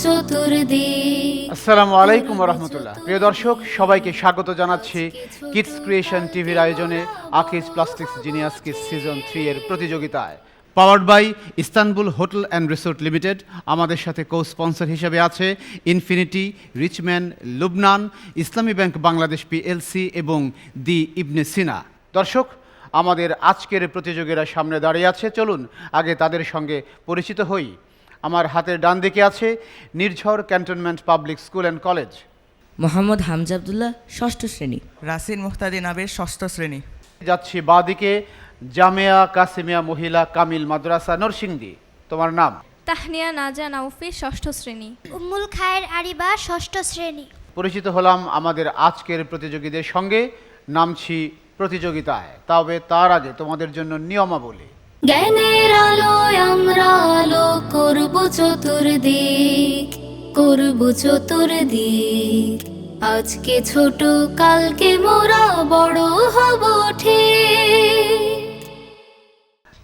চতুর্দিক। আসসালামু আলাইকুম রহমতুল্লাহ। প্রিয় দর্শক, সবাইকে স্বাগত জানাচ্ছি কিডস ক্রিয়েশন টিভির আয়োজনে Akij plastics genius kids season 3 এর প্রতিযোগিতায়। Powered by Istanbul hotel and resort limited. আমাদের সাথে কো স্পন্সর হিসেবে আছে infinity, Richman, Lubnan, Islami Bank Bangladesh PLC এবং দি ইবনে সিনা। দর্শক, আমাদের আজকের প্রতিযোগীরা সামনে দাঁড়িয়ে আছে, চলুন আগে তাদের সঙ্গে পরিচিত হই। আমার হাতের ডান দিকে আছে Nirjhar cantonment public school and college. Mohammad Hamza Abdullah, ষষ্ঠ শ্রেণী। রাসিন মুহতাদি নাবের, ষষ্ঠ শ্রেণী। যাচ্ছি বাঁদিকে জামিয়া কাসিমিয়া মহিলা কামিল মাদ্রাসা নরসিংদী। তোমার নাম? তাহনিয়া নাজা নাউফি, ষষ্ঠ শ্রেণী। উম্মুল খায়ের আরিবা, ষষ্ঠ শ্রেণী। পরিচিত হলাম আমাদের আজকের প্রতিযোগীদের সঙ্গে, নামছি প্রতিযোগিতায়। তবে তার আগে তোমাদের জন্য নিয়মাবলী। জ্ঞানের আলোয় আমরা আলো করব চতুর্দিক, করব চতুর্দিক। আজকে ছোট, কালকে মোরা বড় হব ঠিক।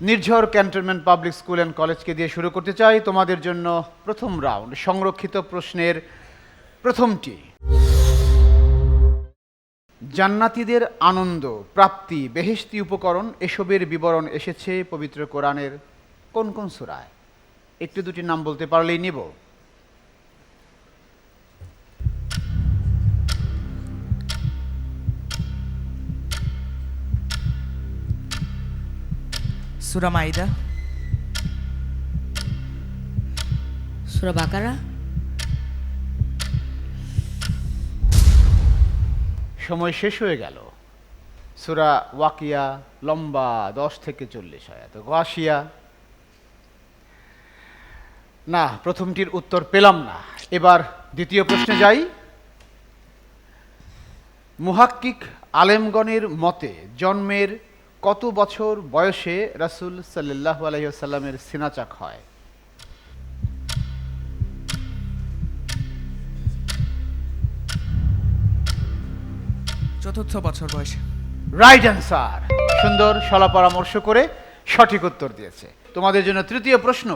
নির্ঝর ক্যান্টনমেন্ট পাবলিক স্কুল অ্যান্ড কলেজকে দিয়ে শুরু করতে চাই। তোমাদের জন্য প্রথম রাউন্ড, সংরক্ষিত প্রশ্নের প্রথমটি। জান্নাতীদের আনন্দ, প্রাপ্তি, বেহেশতি উপকরণ এসবের বিবরণ এসেছে পবিত্র কোরআনের কোন কোন সূরায়? একটি দুটি নাম বলতে পারলেই নিব। সূরা মাইদা, সূরা বাকারা, সময় শেষ হয়ে গেল। সূরা ওয়াকিয়া লম্বা, 10 থেকে 40 আয়াত। গাশিয়া না, প্রথমটির উত্তর পেলাম না। এবার দ্বিতীয় প্রশ্নে যাই। মুহাক্কিক আলেমগণের মতে জন্মের কত বছর বয়সে রাসূল সাল্লাল্লাহু আলাইহি ওয়াসাল্লামের সিনাচাক হয়? চতুর্থ বছর বয়সে। Right answer. সুন্দর শলা পরামর্শ করে সঠিক উত্তর দিয়েছে। তোমাদের জন্য তৃতীয় প্রশ্ন।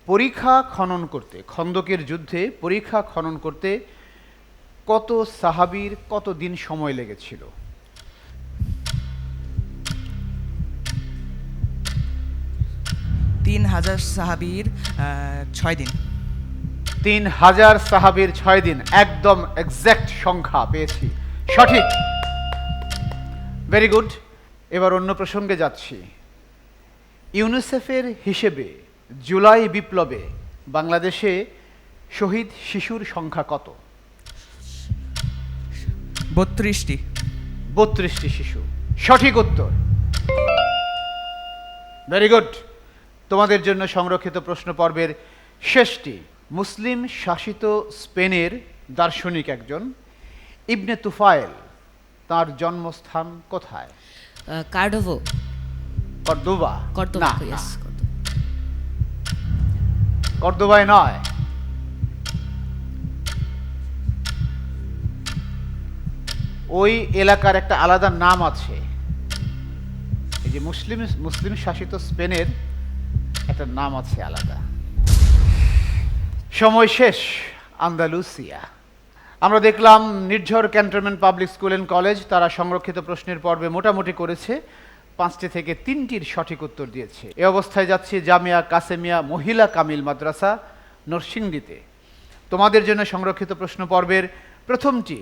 পরীক্ষা খনন করতে, খন্দকের যুদ্ধে পরীক্ষা খনন করতে কত সাহাবীর কত দিন সময় লেগেছিল? 3000 সাহাবীর 6 দিন। 3000 সাহাবীর 6 দিন, একদম এক্সাক্ট সংখ্যা পেয়েছি, সঠিক। Very good. এবার অন্য প্রসঙ্গে যাচ্ছি। ইউনিসেফের হিসেবে জুলাই বিপ্লবে বাংলাদেশে শহীদ শিশুর সংখ্যা কত? 32টি। 32টি শিশু, সঠিক উত্তর। Very good. তোমাদের জন্য সংরক্ষিত প্রশ্ন পর্বের শেষটি। মুসলিম শাসিত স্পেনের দার্শনিক একজন ইবনে তুফায়েল, তার জন্মস্থান কোথায়? কার্ডোভো, কর্দোবা? কর্দোবা, না, yes, না, কর্দোবা। কর্দোবায় নয়। ওই এলাকার একটা আলাদা নাম আছে। এই যে মুসলিম শাসিত স্পেনের একটা নাম আছে আলাদা। সময় শেষ। আন্দালুসিয়া। আমরা দেখলাম Nirjhar cantonment public school and college তারা সংরক্ষিত প্রশ্নের পর্বে মোটামুটি করেছে, 5টি থেকে 3টির সঠিক উত্তর দিয়েছে। এ অবস্থায় যাচ্ছে জামিয়া কাসেমিয়া মহিলা কামিল মাদ্রাসা নরসিংদীতে। তোমাদের জন্য সংরক্ষিত প্রশ্ন পর্বের প্রথমটি।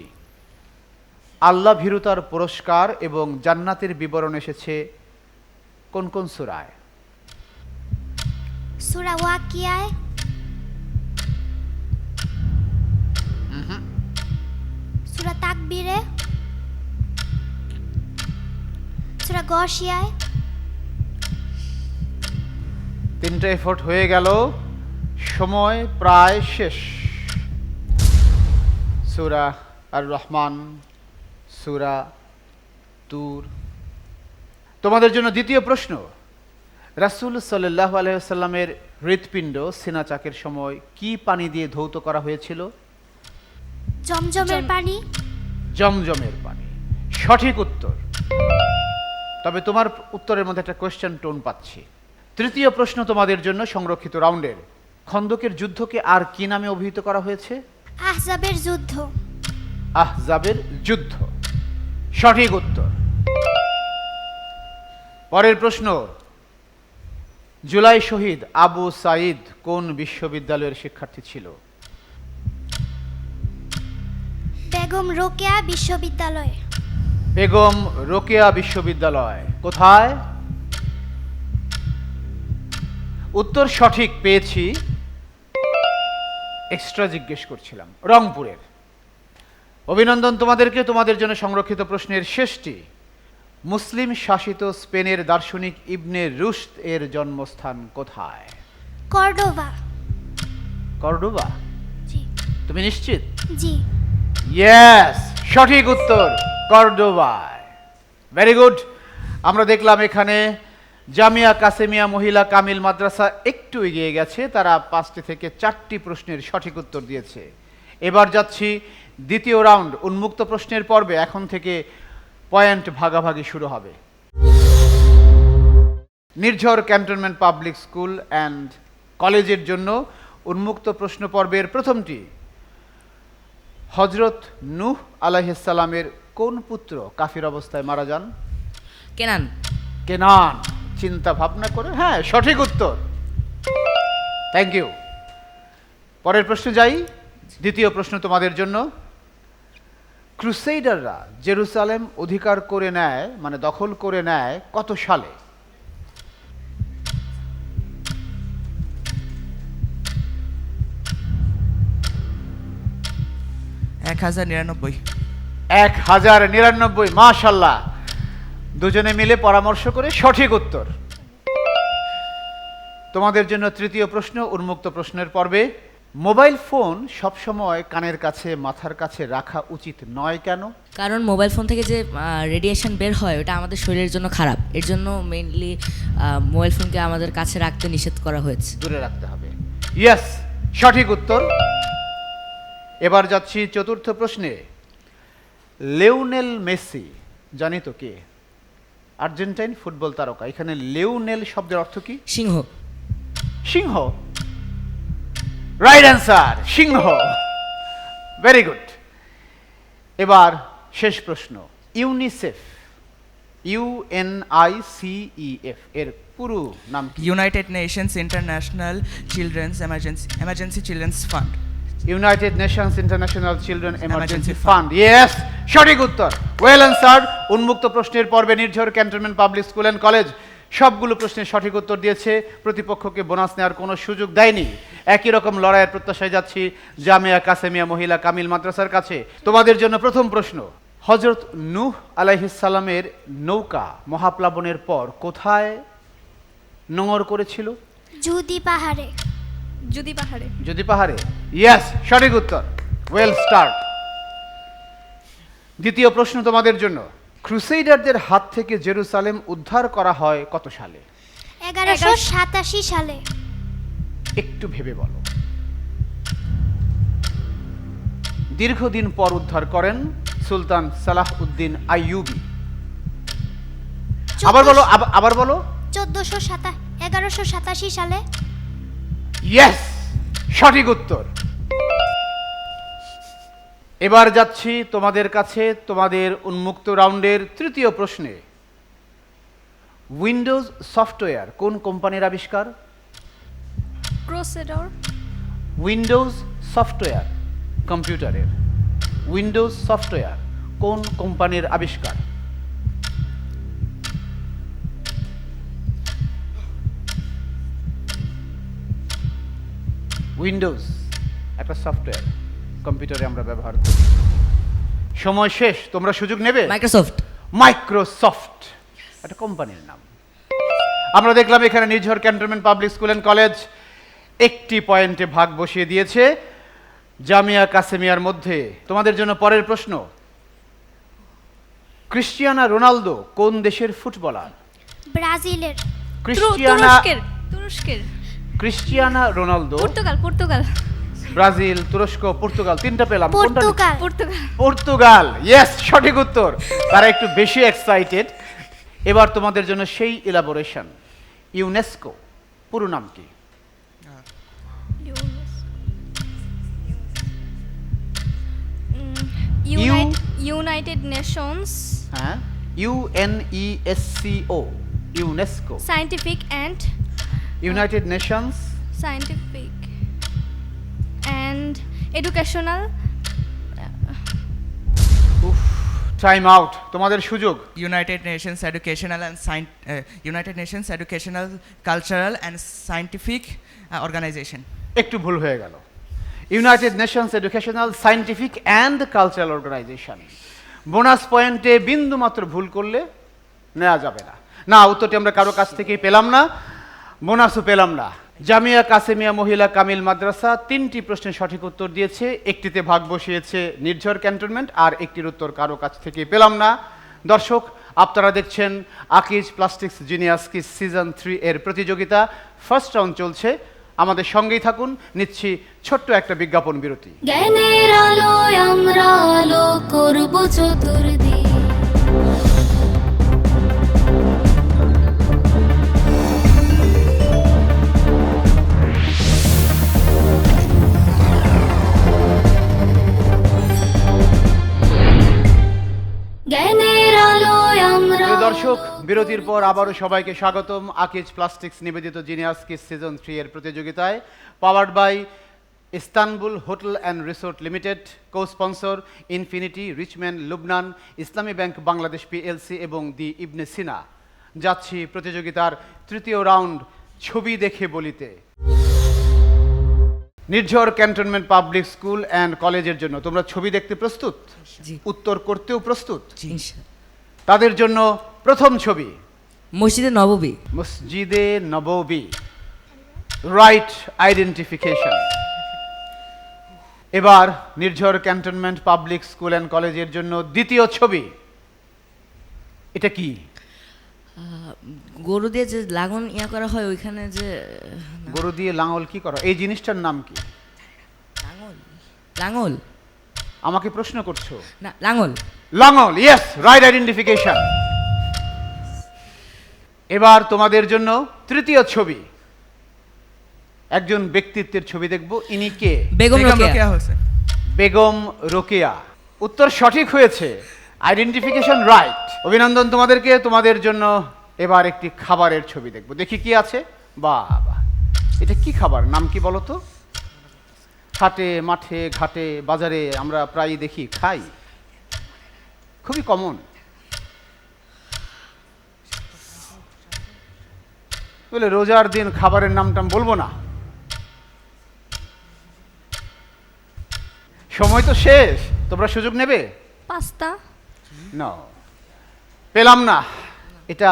আল্লাহ ভীরুতার পুরস্কার এবং জান্নাতের বিবরণ এসেছে কোন কোন সূরায়? সূরা ওয়াকিয়ায়, সূরা তাকবীরে, সূরা গাশিয়ায়। 3টা এফোর্ট হয়ে গেল, সময় প্রায় শেষ। সূরা আর রহমান, সূরা তুর। তোমাদের জন্য দ্বিতীয় প্রশ্ন। রাসূল সাল্লাল্লাহু আলাইহি ওয়াসাল্লামের হৃৎপিণ্ড সিনাচাকের সময় কি পানি দিয়ে ধৌত করা হয়েছিল? জমজমের পানি। জমজমের পানি, সঠিক উত্তর। তবে তোমার উত্তরের মধ্যে একটা কোয়েশ্চেন টোন পাচ্ছি। তৃতীয় প্রশ্ন তোমাদের জন্য সংরক্ষিত রাউন্ডের। খন্দকের যুদ্ধকে আর কি নামে অভিহিত করা হয়েছে? আহজাবের যুদ্ধ। আহজাবের যুদ্ধ সঠিক উত্তর। পরের প্রশ্ন, জুলাই শহীদ আবু সাইদ কোন বিশ্ববিদ্যালয়ের শিক্ষার্থী ছিল? বেগম রোকেয়া বিশ্ববিদ্যালয়। বেগম রোকেয়া বিশ্ববিদ্যালয় কোথায়? উত্তর সঠিক পেয়েছি, এক্সট্রা জিজ্ঞেস করছিলাম, রংপুরের। অভিনন্দন তোমাদেরকে। তোমাদের জন্য সংরক্ষিত প্রশ্নের শেষটি, মুসলিম শাসিত স্পেনের দার্শনিক ইবনে রুশদ এর জন্মস্থান কোথায়? কর্ডোবা। কর্ডোবা? জি তুমি নিশ্চিত? জি। ইয়েস, সঠিক উত্তর, কর্ডোবায়। Very good. আমরা দেখলাম এখানে জামিয়া কাসেমিয়া মহিলা কামিল মাদ্রাসা একটু এগিয়ে গেছে, তারা 5টি থেকে 4টি প্রশ্নের সঠিক উত্তর দিয়েছে। এবার যাচ্ছি দ্বিতীয় রাউন্ড, উন্মুক্ত প্রশ্নের পর্বে। এখন থেকে পয়েন্ট ভাগাভাগি শুরু হবে। নির্ঝর ক্যান্টনমেন্ট পাবলিক স্কুল অ্যান্ড কলেজের জন্য উন্মুক্ত প্রশ্ন পর্বের প্রথমটি, হযরত নূহ আলাইহিস সালামের কোন পুত্র কাফির অবস্থায় মারা যান? কেনান। কেনান। চিন্তা ভাবনা করে, হ্যাঁ, সঠিক উত্তর। Thank you. পরের প্রশ্নে যাই। দ্বিতীয় প্রশ্ন তোমাদের জন্য, ক্রুসেইডাররা জেরুসালেম অধিকার করে নেয়, মানে দখল করে নেয় কত সালে? 1099। 1099। মাশাআল্লাহ, দুজনে মিলে পরামর্শ করে সঠিক উত্তর। তোমাদের জন্য তৃতীয় প্রশ্ন, উন্মুক্ত প্রশ্নের পর্বে, মোবাইল ফোন সবসময় কানের কাছে মাথার কাছে রাখা উচিত নয় কেন? কারণ মোবাইল ফোন থেকে যে রেডিয়েশন বের হয় ওটা আমাদের শরীরের জন্য খারাপ, এর জন্য মেইনলি মোবাইল ফোনকে আমাদের কাছে রাখতে নিষেধ করা হয়েছে। দূরে রাখতে হবে। ইয়েস, সঠিক উত্তর। এবার যাচ্ছি চতুর্থ প্রশ্নে, লিওনেল মেসি জানি তো কে? আর্জেন্টাইন ফুটবল তারকা। এখানে লিওনেল শব্দের অর্থ কি? সিংহ। সিংহ? রাইট অ্যান্সার, সিংহ। Very good. এবার শেষ প্রশ্ন, ইউনিসেফ, UNICEF এর পুরো নাম কি? United Nations International Children's Emergency Children's Fund. United Nations International Children Emergency Emergency fund. Yes, সঠিক উত্তর, ওয়েল অ্যান্সার্ড। উন্মুক্ত প্রশ্নের পর্বে Nirjhar cantonment public school and college সবগুলো প্রশ্নের সঠিক উত্তর দিয়েছে, প্রতিপক্ষকে বোনাস নেওয়ার কোনো সুযোগ দেয়নি। একই রকম লড়াইয়ের প্রত্যাশায় যাচ্ছি জামিয়া কাসেমিয়া মহিলা কামিল মাদ্রাসার কাছে। তোমাদের জন্য প্রথম প্রশ্ন, হযরত নূহ আলাইহিস সালামের নৌকা মহাপ্লাবনের পর কোথায় নোঙর করেছিল? জুদি পাহাড়ে। যদি পাহাড়ে। যদি পাহাড়ে। ইয়েস, সঠিক উত্তর, ওয়েল স্টার্ট। দ্বিতীয় প্রশ্ন তোমাদের জন্য, ক্রুসেইডারদের হাত থেকে জেরুসালেম উদ্ধার করা হয় কত সালে? 1187 সালে। একটু ভেবে বলো। দীর্ঘদিন পর উদ্ধার করেন সুলতান সালাহ উদ্দিন আইয়ুবী। আবার বলো, আবার বলো। 1187 সালে। ইয়েস, সঠিক উত্তর। এবার যাচ্ছি তোমাদের কাছে তোমাদের উন্মুক্ত রাউন্ডের তৃতীয় প্রশ্নে, উইন্ডোজ সফটওয়্যার কোন কোম্পানির আবিষ্কার? ক্রোসেডর। উইন্ডোজ সফটওয়্যার, কম্পিউটারের উইন্ডোজ সফটওয়্যার কোন কোম্পানির আবিষ্কার? উইন্ডোজ একটা সফটওয়্যার, কম্পিউটারে আমরা ব্যবহার করি। সময় শেষ, তোমরা সুযোগ নেবে। মাইক্রোসফট। মাইক্রোসফট একটা কোম্পানির নাম। আমরা দেখলাম এখানে Nirjhar cantonment public school and college একটি পয়েন্টে ভাগ বসিয়ে দিয়েছে জামিয়া কাসেমিয়ার মধ্যে। তোমাদের জন্য পরের প্রশ্ন, ক্রিস্টিয়ানো রোনালদো কোন দেশের ফুটবলার? ব্রাজিলের। ক্রিস্টিয়ানো রোনালদো পর্তুগাল ব্রাজিল, তুরস্ক, পর্তুগাল, তিনটা পেলাম। কোনটা? পর্তুগাল। পর্তুগাল। ইয়েস, সঠিক উত্তর। তারা একটু বেশি এক্সাইটেড। এবার তোমাদের জন্য সেই ইলাবোরেশন, ইউনেস্কো পুরো নাম কি? ইউনাইটেড নেশনস হ্যাঁ, UNESCO, UNESCO, scientific and United Nations, educational time out, তোমাদের সুযোগ। United Nations Educational, Cultural and Scientific Organization. একটু ভুল হয়ে গেল। United Nations Educational, Scientific and Cultural Organization. Bonus পয়েন্টে বিন্দু মাত্র ভুল করলে নেওয়া যাবে না। না, উত্তরটি আমরা কারো কাছ থেকেই পেলাম না, বোনাসও পেলাম না। জামিয়া কাসেমিয়া মহিলা কামিল মাদ্রাসা 3টি প্রশ্নের সঠিক উত্তর দিয়েছে, একটিতে ভাগ বসিয়েছে নির্ঝর ক্যান্টনমেন্ট, আর একটির উত্তর কারো কাছ থেকে পেলাম না। দর্শক, আপনারা দেখছেন Akij plastics genius kids season 3 এর প্রতিযোগিতা। ফার্স্ট রাউন্ড চলছে, আমাদের সঙ্গেই থাকুন। নিচ্ছি ছোট্ট একটা বিজ্ঞাপন বিরতি। জ্ঞানের আলোয় আমরা আলো করব চতুর্দিক। জ্ঞানের আলোয় আমরা। প্রিয় দর্শক, বিরতির পর আবারও সবাইকে স্বাগতম আকিজ প্লাস্টিক্স নিবেদিত জিনিয়াস কিস সিজন 3 এর প্রতিযোগিতায়। Powered by Istanbul hotel and resort limited, co sponsor Infinity, Richman Lubnan, Islami Bank Bangladesh PLC এবং দি ইবনে সিনা। যাচ্ছি প্রতিযোগিতার তৃতীয় রাউন্ড, ছবি দেখে বলিতে। নির্ঝর ক্যান্টনমেন্ট পাবলিক স্কুল অ্যান্ড কলেজের জন্য তোমরা ছবি দেখতে প্রস্তুত? জি। উত্তর করতেও প্রস্তুত? ইনশাআল্লাহ। তাদের জন্য প্রথম ছবি মসজিদে নববী। মসজিদে নববী, রাইট আইডেন্টিফিকেশন। এবার নির্ঝর ক্যান্টনমেন্ট পাবলিক স্কুল অ্যান্ড কলেজের জন্য দ্বিতীয় ছবি, এটা কি? গরু দিয়ে যে লাগন করা হয় ওইখানে যে গরু দিয়ে লাঙল কি করা, এই জিনিসটার নাম কি? লাঙল। লাঙল আমাকে প্রশ্ন করছো? না, লাঙল। লাঙল, ইয়েস, রাইট আইডেন্টিফিকেশন। এবার তোমাদের জন্য তৃতীয় ছবি, একজন ব্যক্তিত্বের ছবি দেখব। ইনি কে? বেগম রোকেয়া। Rokeya Hossain. বেগম রোকেয়া। উত্তর সঠিক হয়েছে, আইডেন্টিফিকেশন রাইট। অভিনন্দন তোমাদেরকে। তোমাদের জন্য এবার একটি খাবারের ছবি দেখব, দেখি কি আছে। বাবা, এটা কি খাবার, নাম কি বলো তো? হাটে মাঠে ঘাটে বাজারে আমরা প্রায়ই দেখি, খাই, খুবই কমন। বলে রোজার দিন খাবারের নামটা বলবো না, সময় তো শেষ, তোমরা সুযোগ নেবে? পাস্তা না, পেলাম না। এটা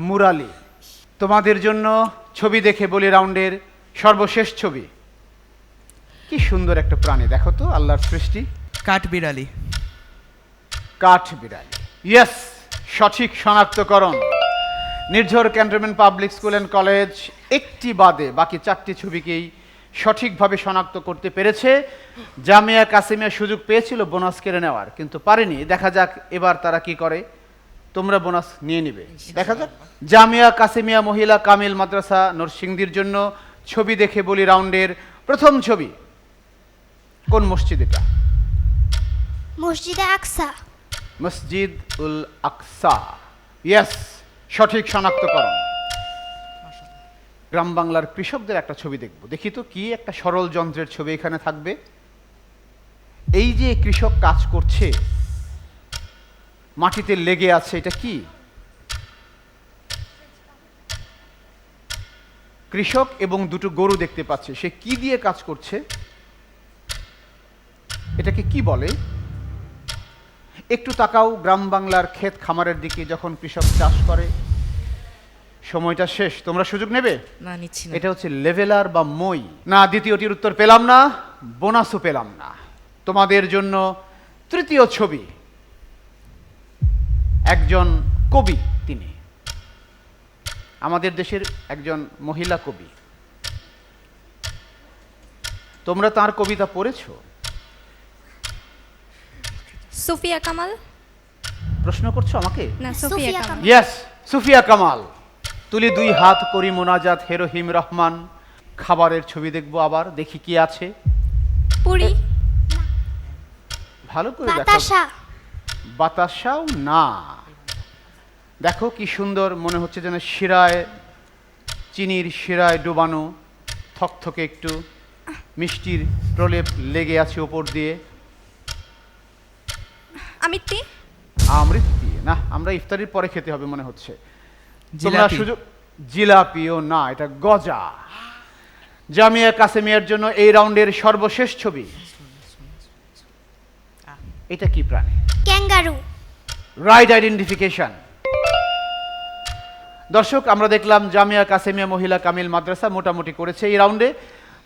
মুরালি। তোমাদের জন্য ছবি দেখে বলি রাউন্ডের সর্বশেষ ছবি। কি সুন্দর একটা প্রাণী, দেখো তো, আল্লাহর সৃষ্টি। Kathbirali. কাঠ বিড়ালি, ইয়েস, সঠিক শনাক্তকরণ। Nirjhar cantonment public school and college একটি বাদে বাকি 4টি ছবিকেই সঠিকভাবে শনাক্ত করতে পেরেছে। জামিয়া কাসেমিয়া সুযোগ পেয়েছিল বোনাস কেড়ে নেওয়ার, কিন্তু পারেনি। দেখা যাক এবার তারা কি করে, তোমরা বোনাস নিয়ে নিবে, দেখা যাক। জামিয়া কাসেমিয়া মহিলা কামিল মাদ্রাসা নরসিংদীর জন্য ছবি দেখে বলি রাউন্ডের প্রথম ছবি। কোন মসজিদ এটা? মসজিদে আকসা। মসজিদ উল আকসা, ইয়েস, সঠিক শনাক্তকরণ। গ্রাম বাংলার কৃষকদের একটা ছবি দেখব, দেখি তো কি একটা সরল যন্ত্রের ছবি এখানে থাকবে। এই যে কৃষক কাজ করছে, মাটিতে লেগে আছে, এটা কি? কৃষক এবং দুটো গরু দেখতে পাচ্ছে, সে কি দিয়ে কাজ করছে, এটাকে কি বলে? একটু তাকাও গ্রাম বাংলার ক্ষেত খামারের দিকে, যখন কৃষক চাষ করে। সময়টা শেষ, তোমরা সুযোগ নেবে? না, নিচ্ছি না। এটা হচ্ছে লেভেলার বা মই। না, দ্বিতীয়টির উত্তর পেলাম না, বোনাসও পেলাম না। তোমাদের জন্য তৃতীয় ছবি, একজন কবি, তিনি আমাদের দেশের একজন মহিলা কবি। তোমরা তার কবিতা পড়েছো? সুফিয়া কামাল। প্রশ্ন করছো আমাকে? না, সুফিয়া সুফিয়া কামাল। কামাল। ইয়েস, সুফিয়া কামাল। তুলি দুই হাত করি মোনাজাত হে রহিম রহমান। খাবারের ছবি দেখবো আবার, দেখি কি আছে। পুরি। ভালো করে দেখো। বাতাসা বাতাসাও না। দেখো কি সুন্দর, মনে হচ্ছে যেন শিরায়, চিনির শিরায় ডোবানো, থকথকে একটু মিষ্টির প্রলেপ লেগে আছে ওপর দিয়ে। আমিত্তি আমৃতি না, আমরা ইফতারির পরে খেতে হবে মনে হচ্ছে। তোমরা জিলাপি। সুযোগ, জিলাপিও না, এটা গজা। জামিয়া কাসেমিয়ার জন্য এই রাউন্ডের সর্বশেষ ছবি। এটা কি প্রাণী? Kangaroo right identification. দর্শক, আমরা দেখলাম জামিয়া কাসেমিয়া মহিলা কামিল মাদ্রাসা মোটামুটি করেছে এই রাউন্ডে।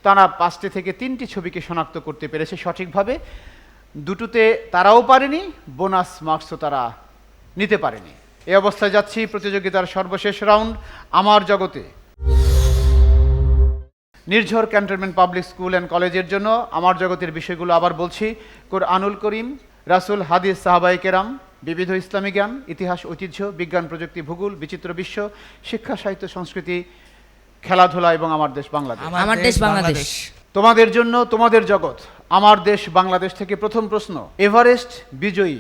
তারা 5টি থেকে 3টি ছবিকে শনাক্ত করতে পেরেছে সঠিকভাবে। দুটোতে তারাও পারেনি, বোনাস মার্কসও তারা নিতে পারেনি। এই অবস্থায় যাচ্ছি প্রতিযোগিতার সর্বশেষ রাউন্ড, আমার জগতে। নির্ঝর ক্যান্টনমেন্ট পাবলিক স্কুল অ্যান্ড কলেজের জন্য আমার জগতের বিষয়গুলো আবার বলছি। কোরআনুল করিম, রাসূল, হাদিস, সাহাবায়ে কেরাম, বিবিধ ইসলামী জ্ঞান, ইতিহাস, ঐতিহ্য, বিজ্ঞান, প্রযুক্তি, ভূগোল, বিচিত্র বিশ্ব, শিক্ষা, সাহিত্য, সংস্কৃতি, খেলাধুলা এবং আমার দেশ বাংলাদেশ। আমার দেশ বাংলাদেশ। তোমাদের জন্য তোমাদের জগৎ, আমার দেশ বাংলাদেশ থেকে প্রথম প্রশ্ন। এভারেস্ট বিজয়ী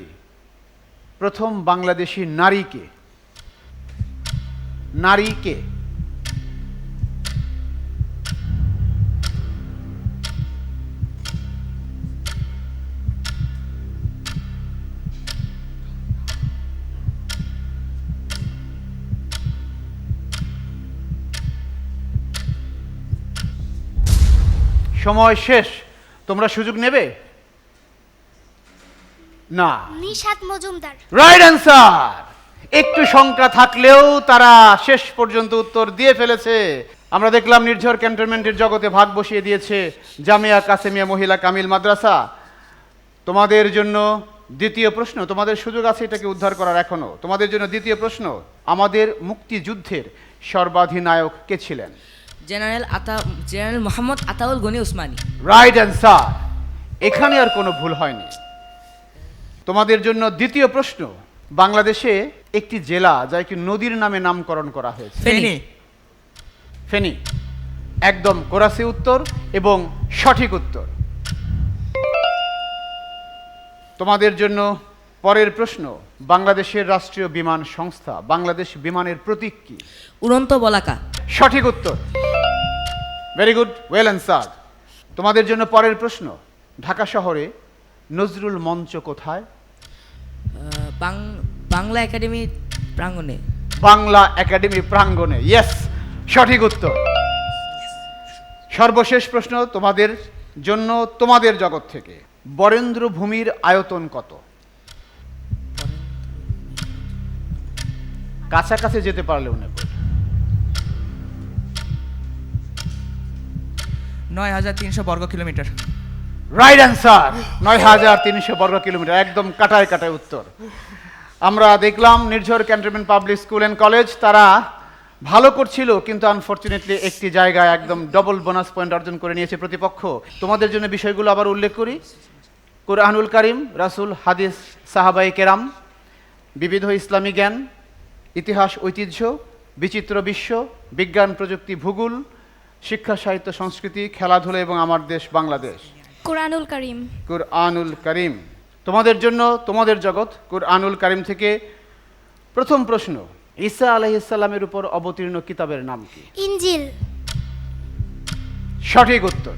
প্রথম বাংলাদেশী নারীকে? নারীকে? সময় শেষ। তোমরা সুযোগ নেবে না? Nishat Majumdar right answer. একটু শঙ্কা থাকলেও তারা শেষ পর্যন্ত উত্তর দিয়ে ফেলেছে। আমরা দেখলাম নির্ঝর ক্যান্টনমেন্টের জগতে ভাগ বসিয়ে দিয়েছে জামিয়া কাসেমিয়া মহিলা কামিল মাদ্রাসা। তোমাদের জন্য দ্বিতীয় প্রশ্ন, তোমাদের সুযোগ আছে এটাকে উদ্ধার করার এখনো। তোমাদের জন্য দ্বিতীয় প্রশ্ন, আমাদের মুক্তিযুদ্ধের সর্বাধিনায়ক কে ছিলেন? General Mohammad Ataul Gani Usmani. Right answer. এখানে আর কোনো ভুল হয়নি। তোমাদের জন্য দ্বিতীয় প্রশ্ন, বাংলাদেশে একটি জেলা যা একটি নদীর নামে নামকরণ করা হয়েছে। ফেনী। ফেনী একদম কোরাসি উত্তর এবং সঠিক উত্তর। তোমাদের জন্য পরের প্রশ্ন, বাংলাদেশের রাষ্ট্রীয় বিমান সংস্থা বাংলাদেশ বিমানের প্রতীক কি? উড়ন্ত বলাকা। সঠিক উত্তর। Very good, well answer. তোমাদের জন্য পরের প্রশ্ন, ঢাকা শহরে নজরুল মঞ্চ কোথায়? বাংলা একাডেমি প্রাঙ্গণে। বাংলা একাডেমি প্রাঙ্গণে, ইয়েস, সঠিক উত্তর। সর্বশেষ প্রশ্ন তোমাদের জন্য তোমাদের জগৎ থেকে, বরেন্দ্র ভূমির আয়তন কত? কাছাকাছি যেতে পারলেও নেব। 9300 বর্গ কিলোমিটার। রাইট অ্যান্সার, 9300 বর্গ কিলোমিটার, একদম কাটায় কাটায় উত্তর। আমরা দেখলাম Nirjhar cantonment public school and college তারা ভালো করছিল, কিন্তু আনফরচুনেটলি একটি জায়গায় একদম ডবল বোনাস পয়েন্ট অর্জন করে নিয়েছে প্রতিপক্ষ। তোমাদের জন্য বিষয়গুলো আবার উল্লেখ করি। কোরআনুল কারিম, রাসূল, হাদিস, সাহাবায়ে কেরাম, বিবিধ ইসলামী জ্ঞান, ইতিহাস, ঐতিহ্য, বিচিত্র বিশ্ব, বিজ্ঞান, প্রযুক্তি, ভূগোল, শিক্ষা, সাহিত্য, সংস্কৃতি, খেলাধুলা এবং আমার দেশ বাংলাদেশ। কোরআনুল করিম কোরআনুল কারিম। তোমাদের জন্য তোমাদের জগৎ, কোরআনুল কারিম থেকে প্রথম প্রশ্ন, ঈসা আলাইহিস সালামের উপর অবতীর্ণ কিতাবের নাম কি? ইনজিল সঠিক উত্তর।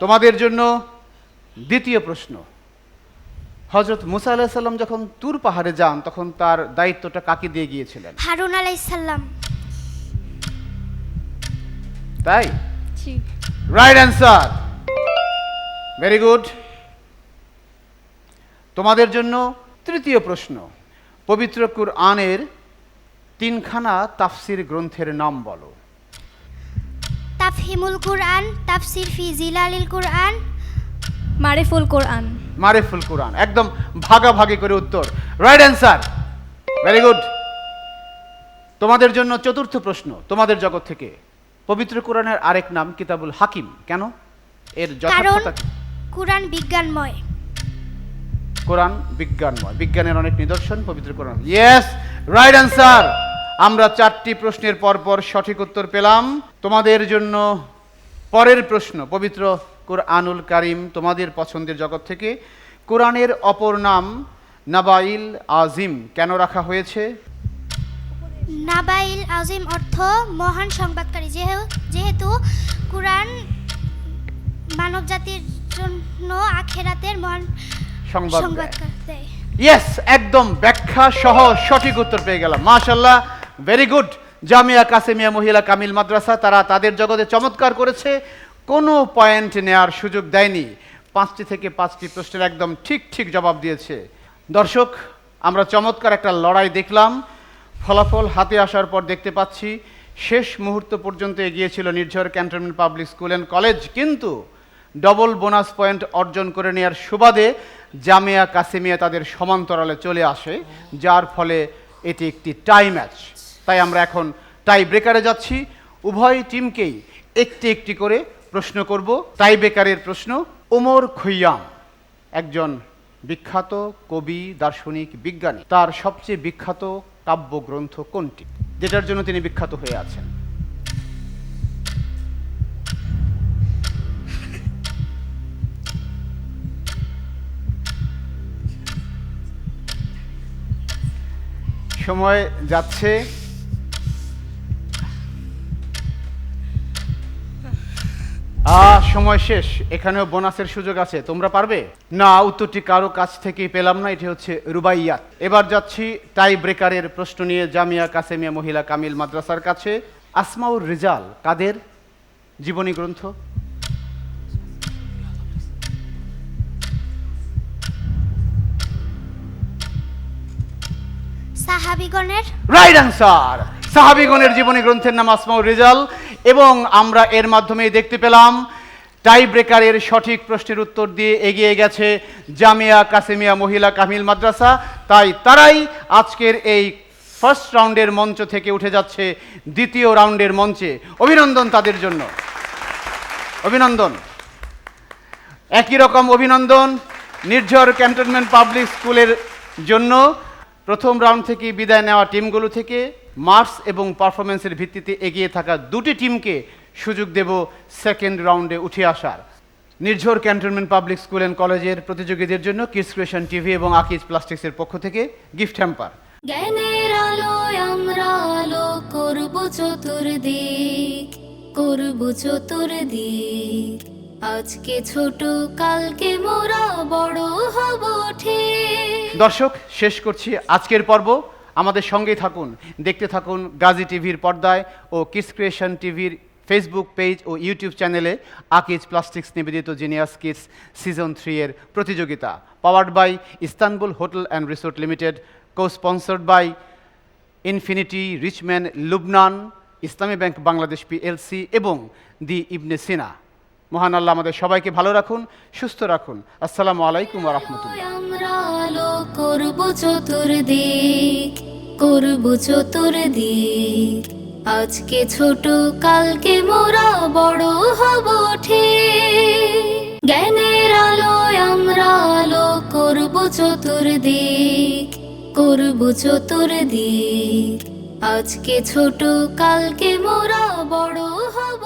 তোমাদের জন্য দ্বিতীয় প্রশ্ন, হযরত মুসা আলাইহিস সালাম যখন তুর পাহাড়ে যান তখন তার দায়িত্বটা কাকে দিয়ে গিয়েছিলেন? হারুন আলাইহিস সালাম তাই? জি রাইট অ্যান্সার, ভেরি গুড। তোমাদের জন্য তৃতীয় প্রশ্ন, পবিত্র কুরআনের 3খানা তাফসির গ্রন্থের নাম বলো। তাফহিমুল কুরআন, তাফসির ফি জিলালিল কুরআন, মারিফুল কোরআন। মারিফুল কুরআন, একদম ভাগাভাগি করে উত্তর। Right answer, very good. তোমাদের জন্য চতুর্থ প্রশ্ন, তোমাদের জগৎ থেকে, পবিত্র কোরআনের আরেক নাম কিতাবুল হাকিম কেন? এর কারণ যথার্থতা কি? কুরআন বিজ্ঞানময়। কোরআন বিজ্ঞানময়, বিজ্ঞানের অনেক নিদর্শন পবিত্র কোরআন। Yes, right answer. আমরা 4টি প্রশ্নের পর পর সঠিক উত্তর পেলাম। তোমাদের জন্য পরের প্রশ্ন, পবিত্র কোরআনুল কারিম তোমাদের পছন্দের জগৎ থেকে। কোরআনের অপর নাম নাবাইল আজিম কেন রাখা হয়েছে? নাবাইল আজিম অর্থ মহান সংবাদকারী, যেহেতু কোরআন মানব জাতির জন্য আখেরাতের মহান সংবাদ সংবাদকার দেয়। ইয়েস, একদম ব্যাখ্যা সহ সঠিক উত্তর পেয়ে গেলাম, মাশাআল্লাহ, ভেরি গুড। জামিয়া কাসেমিয়া মহিলা কামিল মাদ্রাসা তারা তাদের জগতে চমৎকার করেছে, কোনো পয়েন্ট নেয়ার সুযোগ দেয়নি। 5টি থেকে 5টি প্রশ্নের একদম ঠিক ঠিক জবাব দিয়েছে। দর্শক, আমরা চমৎকার একটা লড়াই দেখলাম। ফলাফল হাতে আসার পর দেখতে পাচ্ছি শেষ মুহূর্ত পর্যন্ত এগিয়েছিল Nirjhar cantonment public school and college, কিন্তু ডবল বোনাস পয়েন্ট অর্জন করে নেওয়ার সুবাদে জামিয়া কাসেমিয়া তাদের সমান্তরালে চলে আসে, যার ফলে এটি একটি টাই ম্যাচ। তাই আমরা এখন টাই ব্রেকারে যাচ্ছি। উভয় টিমকেই একটি একটি করে প্রশ্ন করব। টাই ব্রেকারের প্রশ্ন, ওমর খৈয়াম একজন বিখ্যাত কবি, দার্শনিক, বিজ্ঞানী। তার সবচেয়ে বিখ্যাত কাব্যগ্রন্থ কোনটি, যেটার জন্য তিনি বিখ্যাত হয়ে আছেন? সময় যাচ্ছে। সময় শেষ। এখানেও বোনাসের সুযোগ আছে, তোমরা পারবে না? উত্তরটি কারো কাছ থেকেই পেলাম না, এটি হচ্ছে রুবাইয়াত। এবার যাচ্ছি টাই ব্রেকারের প্রশ্ন নিয়ে জামিয়া কাসেমিয়া মহিলা কামিল মাদ্রাসার কাছে। আসমাউর রিজাল কাদের জীবনী গ্রন্থ? সাহাবীগণের। Right answer. সাহাবীগণের জীবনী গ্রন্থের নাম আসমাউর রিজাল। এবং আমরা এর মাধ্যমেই দেখতে পেলাম টাই ব্রেকারের সঠিক প্রশ্নের উত্তর দিয়ে এগিয়ে গেছে জামিয়া কাসেমিয়া মহিলা কামিল মাদ্রাসা। তাই তারাই আজকের এই ফার্স্ট রাউন্ডের মঞ্চ থেকে উঠে যাচ্ছে দ্বিতীয় রাউন্ডের মঞ্চে। অভিনন্দন তাদের জন্য, অভিনন্দন। একই রকম অভিনন্দন নির্ঝর ক্যান্টনমেন্ট পাবলিক স্কুলের জন্য। প্রথম রাউন্ড থেকে বিদায় নেওয়া টিমগুলো থেকে মার্কস এবং পারফরমেন্সের ভিত্তিতে এগিয়ে থাকা দুটি টিমকে সুযোগ দেব সেকেন্ড রাউন্ডে উঠে আসার। নির্ঝর ক্যান্টনমেন্ট পাবলিক স্কুল অ্যান্ড কলেজের প্রতিযোগীদের জন্য কিডস ক্রিয়েশন টিভি এবং আকিজ প্লাস্টিক্সের পক্ষ থেকে গিফট হ্যাম্পার। জ্ঞানের আলোয় আমরা আলো করব চতুর্দিক, করব চতুর্দিক। আজকে ছোট, কালকে মোরা বড় হব ঠিক। দর্শক, শেষ করছি আজকের পর্ব। আমাদের সঙ্গেই থাকুন, দেখতে থাকুন গাজী টিভির পর্দায় ও কিডস ক্রিয়েশন টিভির ফেসবুক পেজ ও ইউটিউব চ্যানেলে আকিজ প্লাস্টিক্স নিবেদিত জিনিয়াস কিডস সিজন 3 এর প্রতিযোগিতা, powered by Istanbul hotel and resort limited, co sponsored by Infinity, Richman Lubnan, Islami Bank Bangladesh PLC এবং দি ইবনে সিনা। মহান আল্লাহ আমাদের সবাইকে ভালো রাখুন, সুস্থ রাখুন। আসসালামু আলাইকুম ওয়া রাহমাতুল্লাহ। আমরা আলো করব চতুর্দিক, করব চতুর্দিক। আজকে ছোট, কালকে মোরা বড় হব ঠিক। জ্ঞানের আলোয় আমরা আলো করব চতুর্দিক, করব চতুর্দিক। আজকে ছোট, কালকে মোরা বড় হব।